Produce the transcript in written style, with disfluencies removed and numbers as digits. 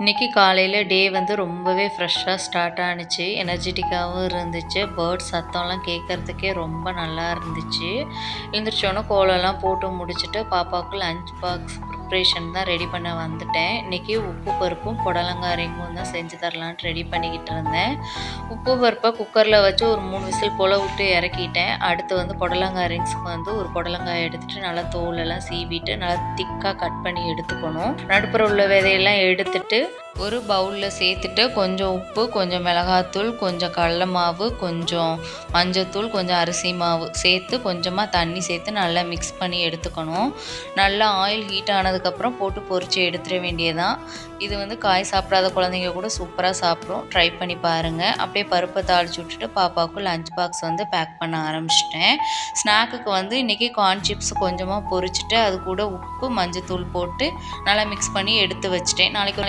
இன்றைக்கி காலையில் டே வந்து ரொம்பவே ஃப்ரெஷ்ஷாக ஸ்டார்ட் ஆனுச்சு. எனர்ஜெட்டிக்காகவும் இருந்துச்சு. பேர்ட்ஸ் சத்தம்லாம் கேட்குறதுக்கே ரொம்ப நல்லா இருந்துச்சு. எழுந்திரிச்சோன்னே கோலம்லாம் போட்டு முடிச்சுட்டு பாப்பாவுக்கு லஞ்ச் பாக்ஸ் ப்ரிப்ரேஷன் தான் ரெடி பண்ண வந்துட்டேன். இன்றைக்கி உப்பு பருப்பும் புடலங்காய் ரிங்கும் தான் செஞ்சு தரலான்ட்டு ரெடி பண்ணிக்கிட்டு இருந்தேன். உப்பு பருப்பை குக்கரில் வச்சு ஒரு 3 விசில் போல் விட்டு இறக்கிட்டேன். அடுத்து வந்து புடலங்காய் ரிங்ஸுக்கு வந்து ஒரு புடலங்காய் எடுத்துகிட்டு நல்லா தோலெல்லாம் சீவிட்டு நல்லா திக்காக கட் பண்ணி எடுத்துக்கணும். நடுப்புற உள்ள விதையெல்லாம் எடுத்துட்டு ஒரு பவுலில் சேர்த்துட்டு கொஞ்சம் உப்பு, கொஞ்சம் மிளகாத்தூள், கொஞ்சம் கடல மாவு, கொஞ்சம் மஞ்சத்தூள், கொஞ்சம் அரிசி மாவு சேர்த்து கொஞ்சமாக தண்ணி சேர்த்து நல்லா மிக்ஸ் பண்ணி எடுத்துக்கணும். நல்லா ஆயில் ஹீட் ஆனதுக்கப்புறம் போட்டு பொரித்து எடுத்துட வேண்டியதான். இது வந்து காய் சாப்பிடாத குழந்தைங்க கூட சூப்பராக சாப்பிடும். ட்ரை பண்ணி பாருங்கள். அப்படியே பருப்பை தாளித்து விட்டுட்டு பாப்பாவுக்கு லஞ்ச் பாக்ஸ் வந்து பேக் பண்ண ஆரம்பிச்சிட்டேன். ஸ்நாக்குக்கு வந்து இன்றைக்கி கார்ன் சிப்ஸ் கொஞ்சமாக பொரிச்சிட்டு அது கூட உப்பு, மஞ்சத்தூள் போட்டு நல்லா மிக்ஸ் பண்ணி எடுத்து வச்சுட்டேன். நாளைக்கு